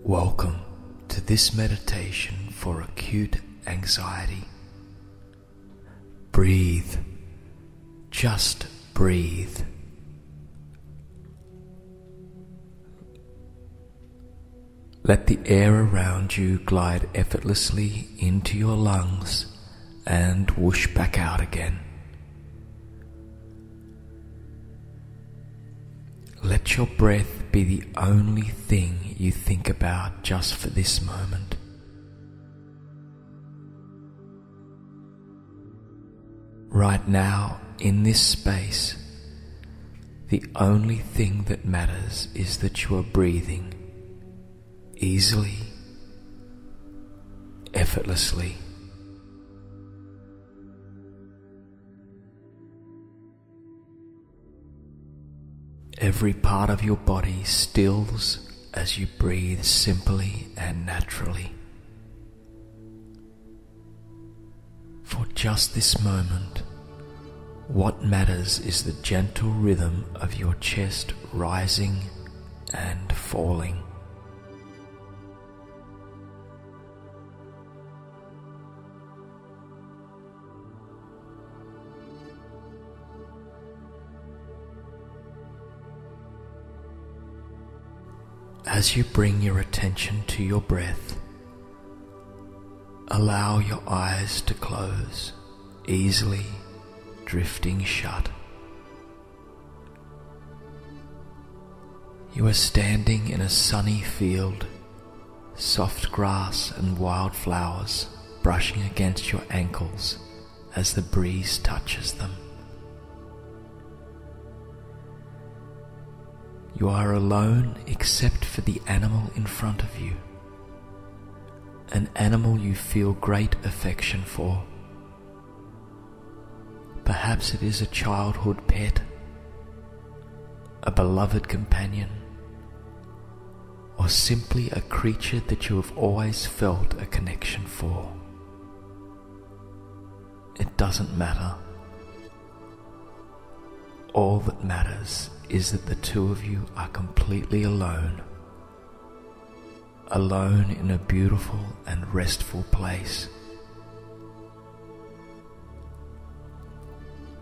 Welcome to this meditation for acute anxiety. Breathe. Just breathe. Let the air around you glide effortlessly into your lungs and whoosh back out again. Let your breath be the only thing you think about just for this moment. Right now, in this space, the only thing that matters is that you are breathing easily, effortlessly. Every part of your body stills as you breathe simply and naturally. For just this moment, what matters is the gentle rhythm of your chest rising and falling. As you bring your attention to your breath, allow your eyes to close, easily drifting shut. You are standing in a sunny field, soft grass and wildflowers brushing against your ankles as the breeze touches them. You are alone except for the animal in front of you, an animal you feel great affection for. Perhaps it is a childhood pet, a beloved companion, or simply a creature that you have always felt a connection for. It doesn't matter. All that matters is that the two of you are completely alone, alone in a beautiful and restful place.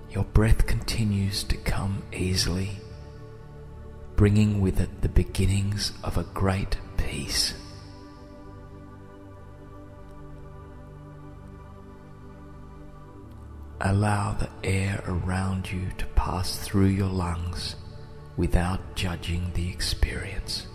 Your breath continues to come easily, bringing with it the beginnings of a great peace. Allow the air around you to pass through your lungs without judging the experience.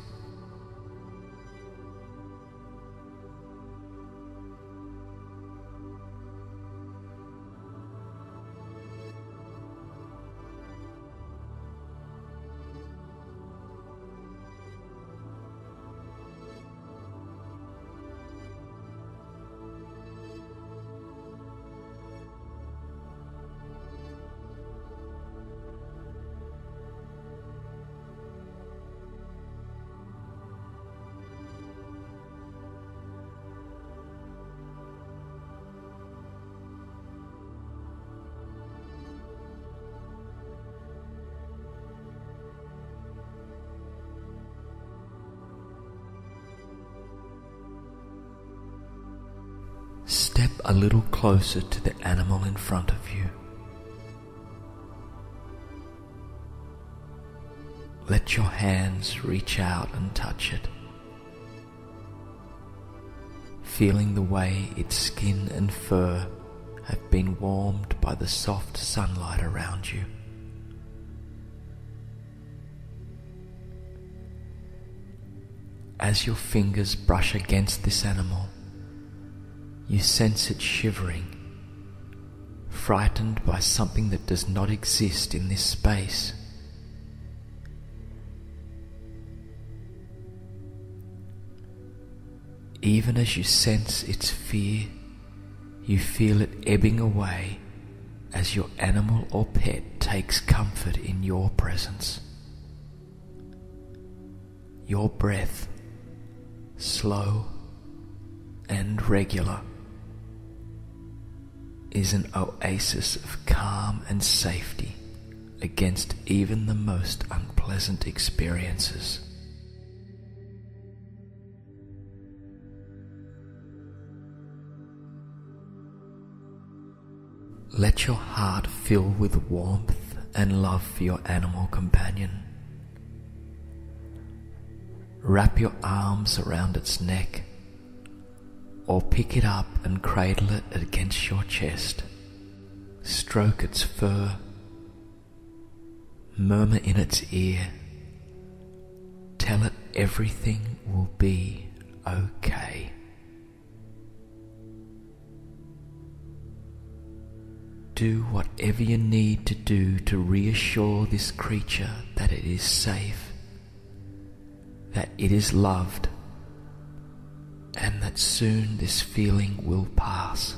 Step a little closer to the animal in front of you. Let your hands reach out and touch it, feeling the way its skin and fur have been warmed by the soft sunlight around you. As your fingers brush against this animal, you sense it shivering, frightened by something that does not exist in this space. Even as you sense its fear, you feel it ebbing away as your animal or pet takes comfort in your presence. Your breath, slow and regular, is an oasis of calm and safety against even the most unpleasant experiences. Let your heart fill with warmth and love for your animal companion. Wrap your arms around its neck, or pick it up and cradle it against your chest. Stroke its fur, murmur in its ear, tell it everything will be okay. Do whatever you need to do to reassure this creature that it is safe, that it is loved, and that soon this feeling will pass.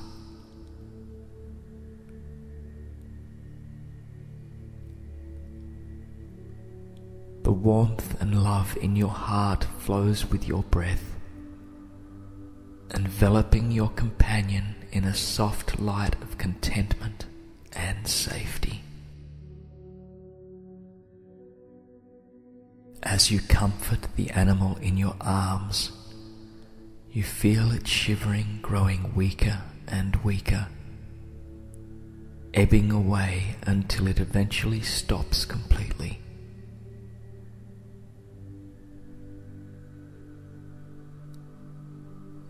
The warmth and love in your heart flows with your breath, enveloping your companion in a soft light of contentment and safety. As you comfort the animal in your arms, you feel it shivering, growing weaker and weaker, ebbing away until it eventually stops completely.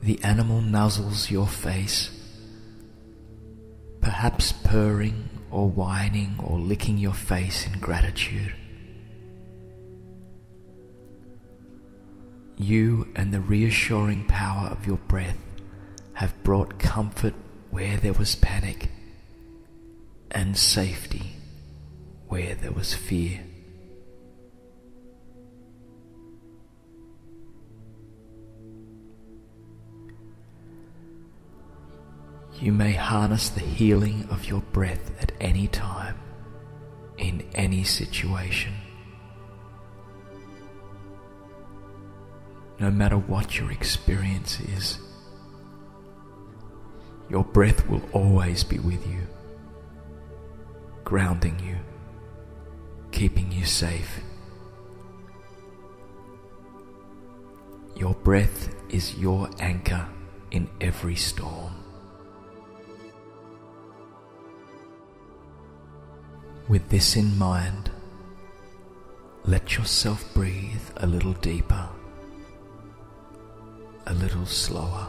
The animal nuzzles your face, perhaps purring or whining or licking your face in gratitude. You and the reassuring power of your breath have brought comfort where there was panic, and safety where there was fear. You may harness the healing of your breath at any time, in any situation. No matter what your experience is, your breath will always be with you, grounding you, keeping you safe. Your breath is your anchor in every storm. With this in mind, let yourself breathe a little deeper, a little slower.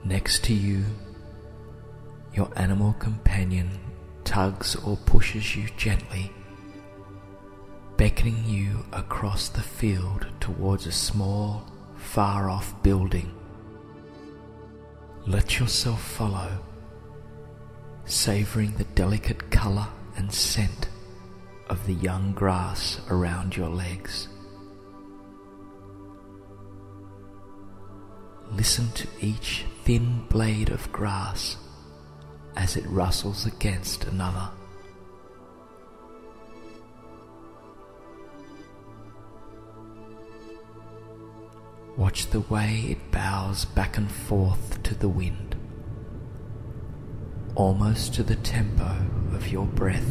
Next to you, your animal companion tugs or pushes you gently, beckoning you across the field towards a small, far-off building. Let yourself follow, savouring the delicate colour and scent of the young grass around your legs. Listen to each thin blade of grass as it rustles against another. Watch the way it bows back and forth to the wind, almost to the tempo of your breath.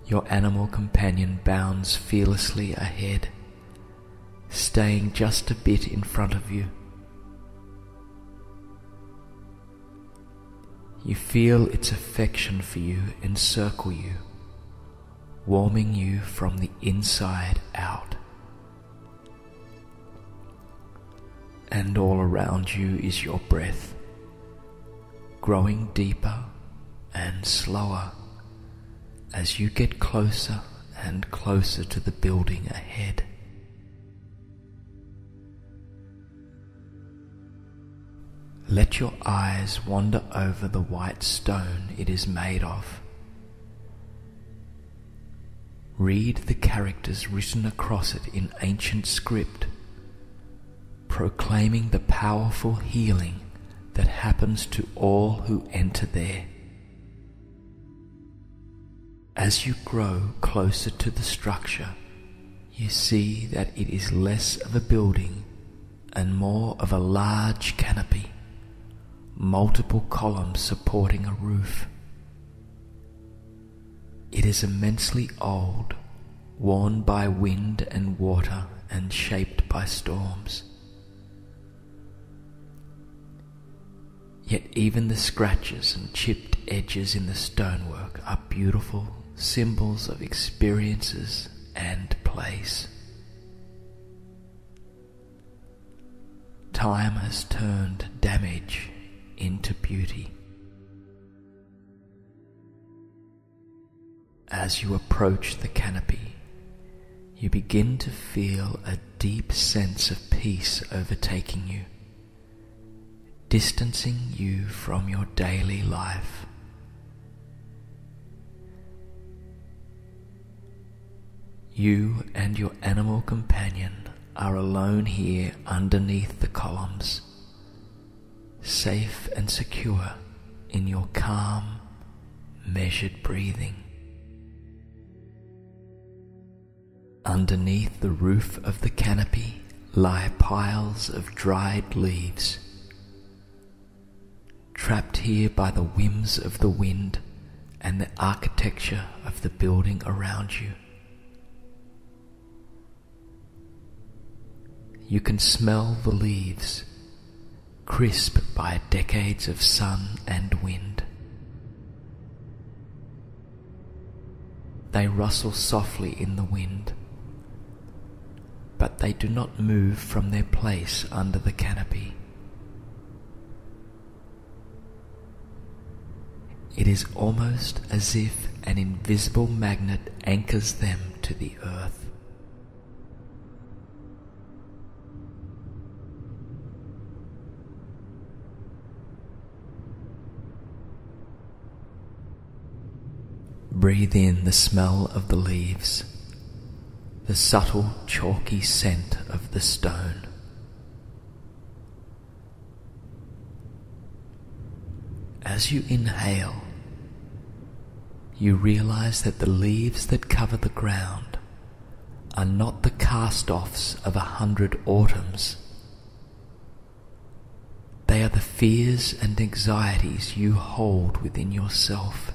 Your animal companion bounds fearlessly ahead, staying just a bit in front of you. You feel its affection for you encircle you, warming you from the inside out. And all around you is your breath, growing deeper and slower as you get closer and closer to the building ahead. Let your eyes wander over the white stone it is made of. Read the characters written across it in ancient script, proclaiming the powerful healing that happens to all who enter there. As you grow closer to the structure, you see that it is less of a building and more of a large canopy, multiple columns supporting a roof. It is immensely old, worn by wind and water and shaped by storms. Yet even the scratches and chipped edges in the stonework are beautiful symbols of experiences and place. Time has turned damage into beauty. As you approach the canopy, you begin to feel a deep sense of peace overtaking you, distancing you from your daily life. You and your animal companion are alone here underneath the columns, safe and secure in your calm, measured breathing. Underneath the roof of the canopy lie piles of dried leaves, trapped here by the whims of the wind and the architecture of the building around you. You can smell the leaves, crisp by decades of sun and wind. They rustle softly in the wind, but they do not move from their place under the canopy. It is almost as if an invisible magnet anchors them to the earth. Breathe in the smell of the leaves, the subtle chalky scent of the stone. As you inhale, you realize that the leaves that cover the ground are not the cast-offs of 100 autumns. They are the fears and anxieties you hold within yourself.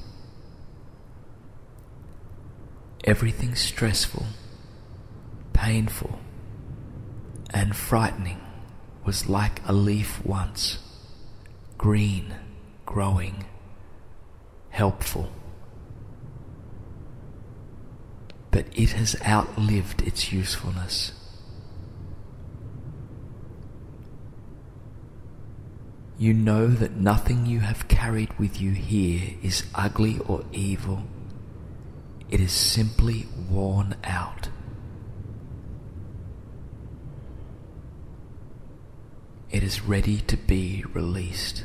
Everything stressful, painful, and frightening was like a leaf once, green, growing, helpful. But it has outlived its usefulness. You know that nothing you have carried with you here is ugly or evil. It is simply worn out. It is ready to be released.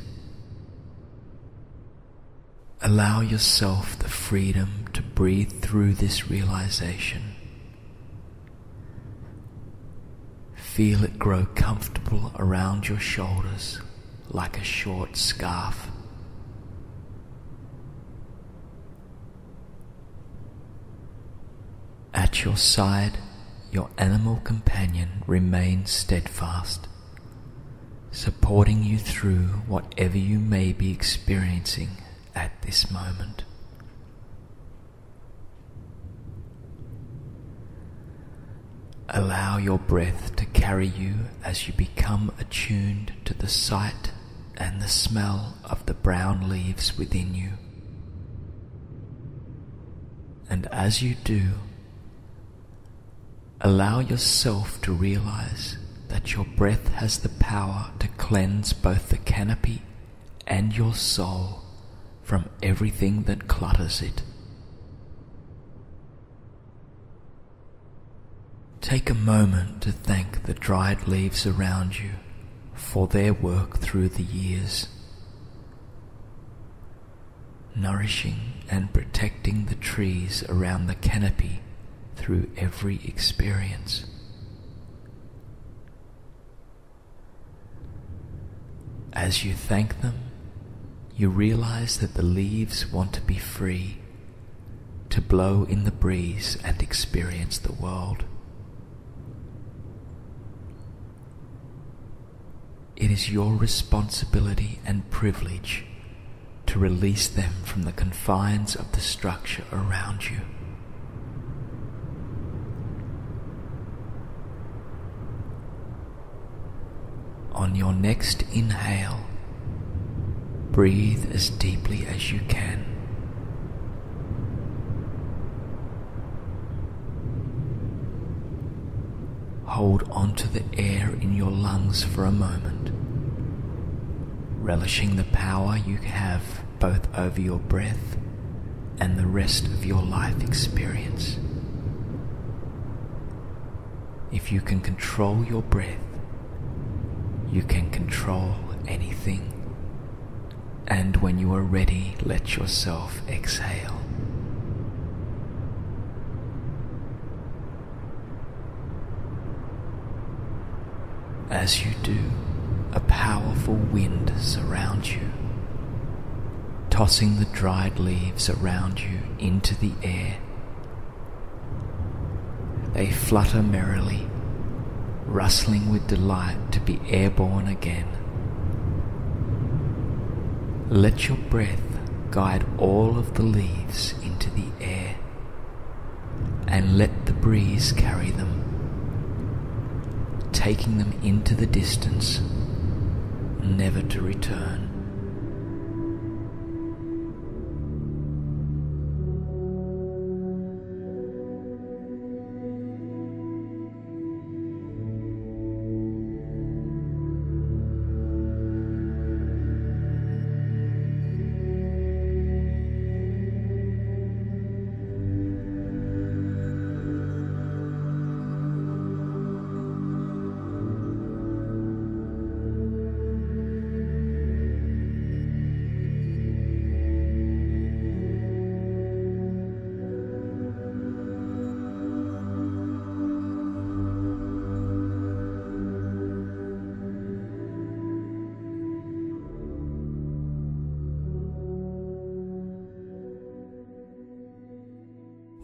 Allow yourself the freedom to breathe through this realization. Feel it grow comfortable around your shoulders like a short scarf. At your side, your animal companion remains steadfast, supporting you through whatever you may be experiencing at this moment. Allow your breath to carry you as you become attuned to the sight and the smell of the brown leaves within you. And as you do, allow yourself to realize that your breath has the power to cleanse both the canopy and your soul from everything that clutters it. Take a moment to thank the dried leaves around you for their work through the years, nourishing and protecting the trees around the canopy through every experience. As you thank them, you realize that the leaves want to be free, to blow in the breeze and experience the world. It is your responsibility and privilege to release them from the confines of the structure around you. On your next inhale, breathe as deeply as you can. Hold onto the air in your lungs for a moment, relishing the power you have both over your breath and the rest of your life experience. If you can control your breath, you can control anything. And when you are ready, let yourself exhale. As you do, a powerful wind surrounds you, tossing the dried leaves around you into the air. They flutter merrily, rustling with delight to be airborne again. Let your breath guide all of the leaves into the air, and let the breeze carry them, taking them into the distance, never to return.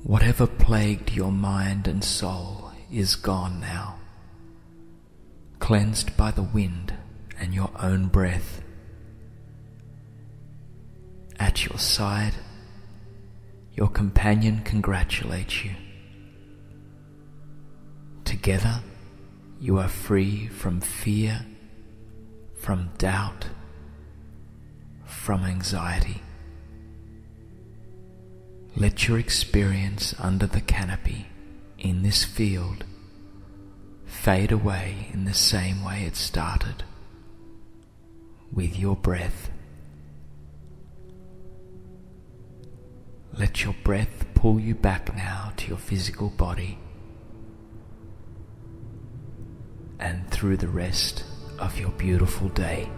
Whatever plagued your mind and soul is gone now, cleansed by the wind and your own breath. At your side, your companion congratulates you. Together, you are free from fear, from doubt, from anxiety. Let your experience under the canopy in this field fade away in the same way it started, with your breath. Let your breath pull you back now to your physical body and through the rest of your beautiful day.